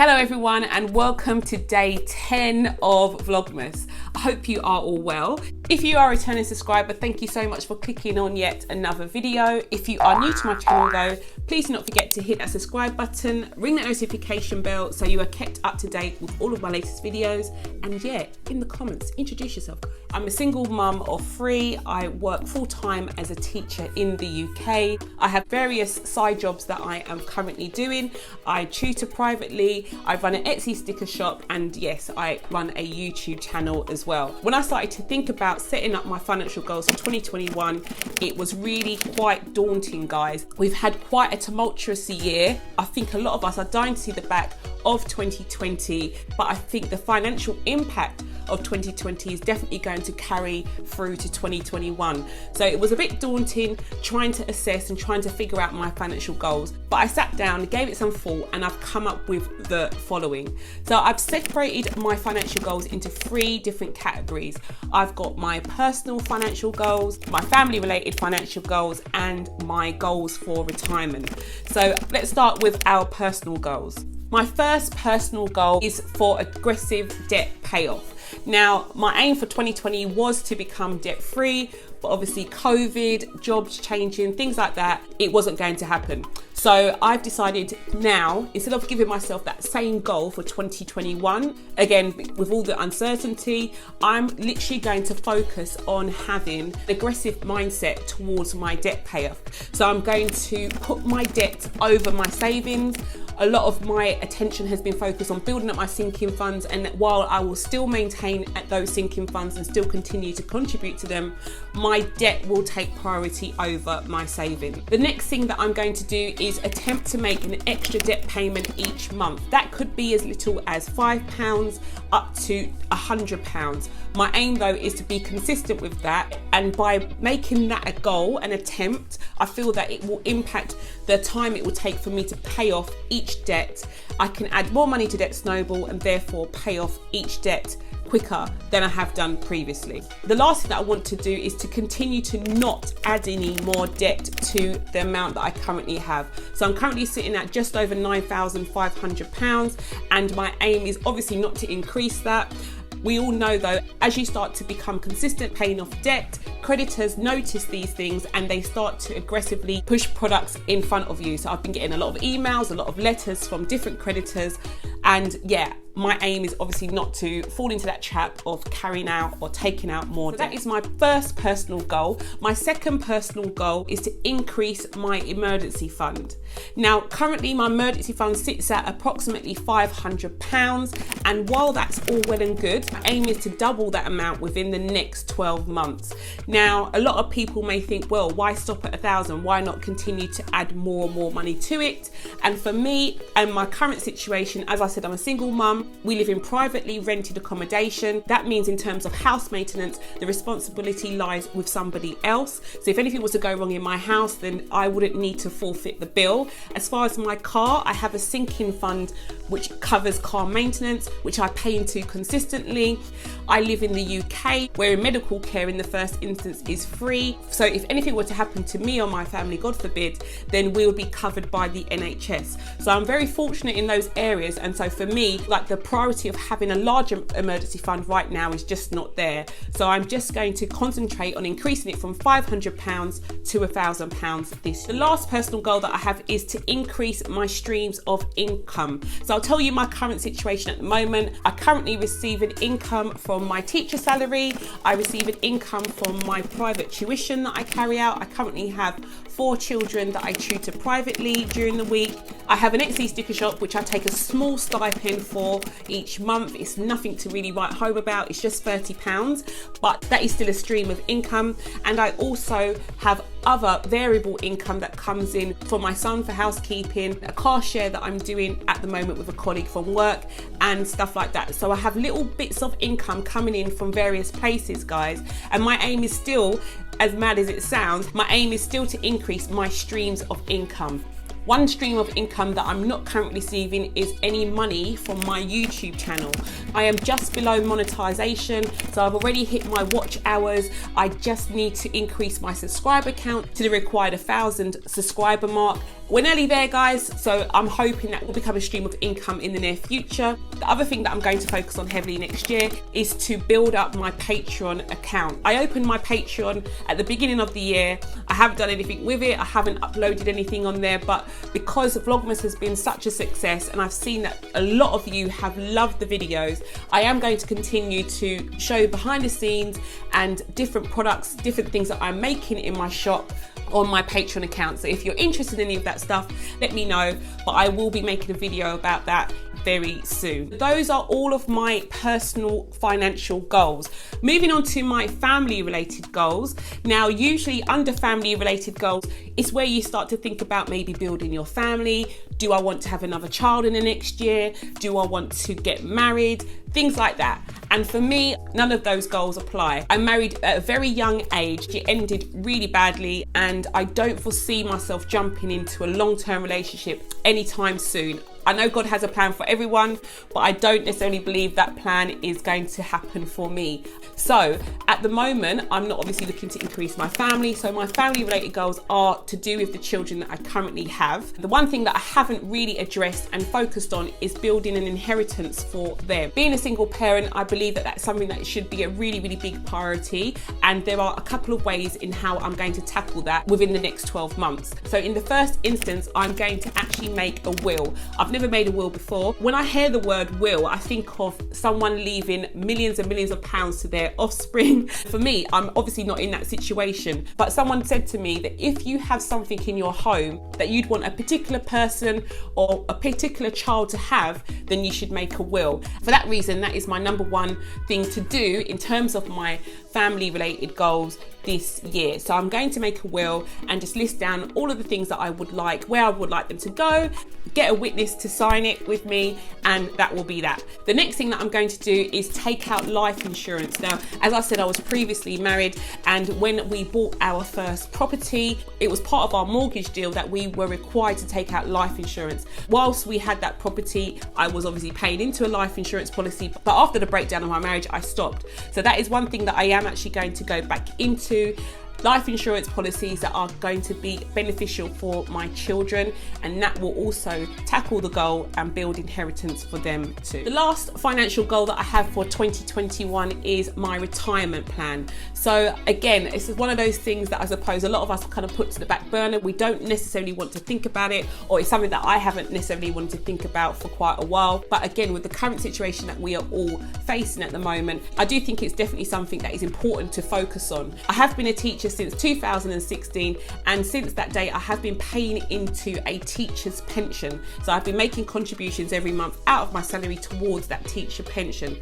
Hello everyone and welcome to day 10 of Vlogmas. I hope you are all well. If you are a returning subscriber, thank you so much for clicking on yet another video. If you are new to my channel though, please do not forget to hit that subscribe button, ring that notification bell so you are kept up to date with all of my latest videos. And yeah, in the comments, introduce yourself. I'm a single mum of 3. I work full-time as a teacher in the UK. I have various side jobs that I am currently doing. I tutor privately, I run an Etsy sticker shop, and yes, I run a YouTube channel as well. When I started to think about setting up my financial goals for 2021, it was really quite daunting, guys. We've had quite a tumultuous year. I think a lot of us are dying to see the back of 2020, but I think the financial impact of 2020 is definitely going to carry through to 2021. So it was a bit daunting trying to assess and trying to figure out my financial goals, but I sat down, gave it some thought, and I've come up with the following. So I've separated my financial goals into 3 different categories. I've got my personal financial goals, my family related financial goals, and my goals for retirement. So let's start with our personal goals. My first personal goal is for aggressive debt payoff. Now, my aim for 2020 was to become debt free, but obviously COVID, jobs changing, things like that, it wasn't going to happen. So I've decided now, instead of giving myself that same goal for 2021, again, with all the uncertainty, I'm literally going to focus on having an aggressive mindset towards my debt payoff. So I'm going to put my debt over my savings. A lot of my attention has been focused on building up my sinking funds, and while I will still maintain at those sinking funds and still continue to contribute to them, my debt will take priority over my saving. The next thing that I'm going to do is attempt to make an extra debt payment each month. That could be as little as £5 up to £100. My aim though is to be consistent with that, and by making that a goal, an attempt, I feel that it will impact the time it will take for me to pay off each debt. I can add more money to debt snowball and therefore pay off each debt quicker than I have done previously. The last thing that I want to do is to continue to not add any more debt to the amount that I currently have. So I'm currently sitting at just over £9,500, and my aim is obviously not to increase that. We all know though, as you start to become consistent paying off debt, creditors notice these things and they start to aggressively push products in front of you. So I've been getting a lot of emails, a lot of letters from different creditors, and yeah, my aim is obviously not to fall into that trap of carrying out or taking out more debt. That is my first personal goal. My second personal goal is to increase my emergency fund. Now, currently my emergency fund sits at approximately £500, and while that's all well and good, my aim is to double that amount within the next 12 months. Now, a lot of people may think, well, why stop at 1,000? Why not continue to add more and more money to it? And for me and my current situation, as I said, I'm a single mum. We live in privately rented accommodation. That means in terms of house maintenance, the responsibility lies with somebody else. So if anything was to go wrong in my house, then I wouldn't need to forfeit the bill. As far as my car, I have a sinking fund which covers car maintenance, which I pay into consistently. I live in the UK, where medical care in the first instance is free. So if anything were to happen to me or my family, God forbid, then we would be covered by the NHS. So I'm very fortunate in those areas. And so for me, like, the priority of having a larger emergency fund right now is just not there. So I'm just going to concentrate on increasing it from £500 to £1,000 this year. The last personal goal that I have is to increase my streams of income. So I'll tell you my current situation at the moment. I currently receive an income from my teacher salary. I receive an income from my private tuition that I carry out. I currently have 4 children that I tutor privately during the week. I have an Etsy sticker shop which I take a small stipend for each month. It's nothing to really write home about. It's just £30, but that is still a stream of income. And I also have other variable income that comes in for my son for housekeeping, a car share that I'm doing at the moment with a colleague from work, and stuff like that. So I have little bits of income coming in from various places, guys. And my aim is still, as mad as it sounds, my aim is still to increase my streams of income. One stream of income that I'm not currently receiving is any money from my YouTube channel. I am just below monetization, so I've already hit my watch hours. I just need to increase my subscriber count to the required 1,000 subscriber mark, we're nearly there, guys, so I'm hoping that will become a stream of income in the near future. The other thing that I'm going to focus on heavily next year is to build up my Patreon account. I opened my Patreon at the beginning of the year. I haven't done anything with it. I haven't uploaded anything on there, but because Vlogmas has been such a success and I've seen that a lot of you have loved the videos, I am going to continue to show behind the scenes and different products, different things that I'm making in my shop on my Patreon account. So if you're interested in any of that stuff, let me know, but I will be making a video about that very soon. Those are all of my personal financial goals. Moving on to my family related goals. Now, usually under family related goals, it's where you start to think about maybe building your family. Do I want to have another child in the next year? Do I want to get married? Things like that. And for me, none of those goals apply. I married at a very young age. It ended really badly, and I don't foresee myself jumping into a long-term relationship anytime soon. I know God has a plan for everyone, but I don't necessarily believe that plan is going to happen for me. So at the moment, I'm not obviously looking to increase my family. So my family related goals are to do with the children that I currently have. The one thing that I haven't really addressed and focused on is building an inheritance for them. Being a single parent, I believe that that's something that should be a really, really big priority. And there are a couple of ways in how I'm going to tackle that within the next 12 months. So in the first instance, I'm going to actually make a will. I've never made a will before. When I hear the word will, I think of someone leaving millions and millions of pounds to their offspring. For me, I'm obviously not in that situation, but someone said to me that if you have something in your home that you'd want a particular person or a particular child to have, then you should make a will. For that reason, that is my number one thing to do in terms of my family related goals this year. So I'm going to make a will and just list down all of the things that I would like, where I would like them to go, get a witness to sign it with me, and that will be that. The next thing that I'm going to do is take out life insurance. Now, as I said, I was previously married, and when we bought our first property, it was part of our mortgage deal that we were required to take out life insurance. Whilst we had that property, I was obviously paying into a life insurance policy, but after the breakdown of my marriage, I stopped. So that is one thing that I am actually going to go back into. Life insurance policies that are going to be beneficial for my children, and that will also tackle the goal and build inheritance for them too. The last financial goal that I have for 2021 is my retirement plan. So again, this is one of those things that I suppose a lot of us kind of put to the back burner. We don't necessarily want to think about it, or it's something that I haven't necessarily wanted to think about for quite a while. But again, with the current situation that we are all facing at the moment, I do think it's definitely something that is important to focus on. I have been a teacher since 2016, and since that day I have been paying into a teacher's pension. So I've been making contributions every month out of my salary towards that teacher pension.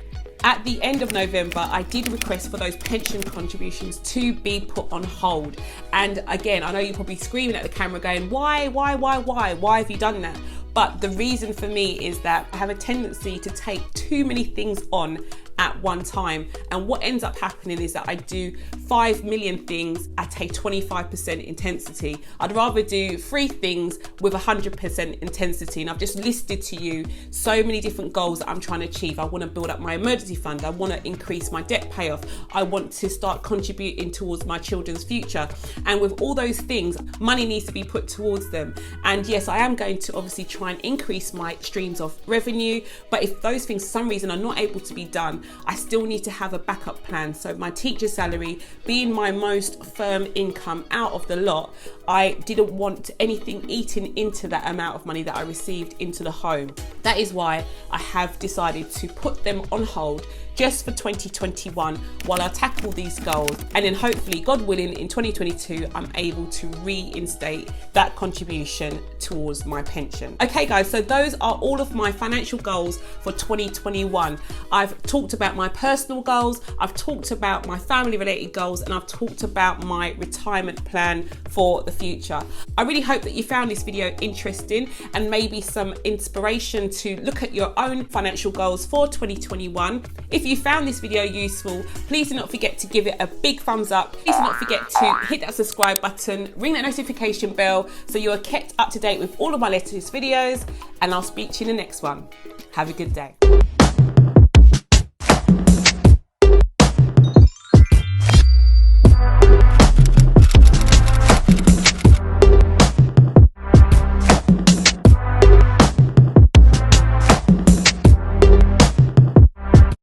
At the end of November, I did request for those pension contributions to be put on hold. And again, I know you're probably screaming at the camera going, why have you done that? But the reason for me is that I have a tendency to take too many things on at one time, and what ends up happening is that I do 5 million things at a 25% intensity. I'd rather do 3 things with 100% intensity, and I've just listed to you so many different goals that I'm trying to achieve. I want to build up my emergency fund, I want to increase my debt payoff, I want to start contributing towards my children's future, and with all those things, money needs to be put towards them. And yes, I am going to obviously try and increase my streams of revenue, but if those things for some reason are not able to be done, I still need to have a backup plan. So my teacher salary being my most firm income out of the lot, I didn't want anything eaten into that amount of money that I received into the home. That is why I have decided to put them on hold just for 2021 while I tackle these goals, and then hopefully, God willing, in 2022 I'm able to reinstate that contribution towards my pension. Okay guys, so those are all of my financial goals for 2021. I've talked about my personal goals, I've talked about my family related goals, and I've talked about my retirement plan for the future. I really hope that you found this video interesting and maybe some inspiration to look at your own financial goals for 2021. If you found this video useful, please do not forget to give it a big thumbs up. Please do not forget to hit that subscribe button, ring that notification bell so you are kept up to date with all of my latest videos, and I'll speak to you in the next one. Have a good day.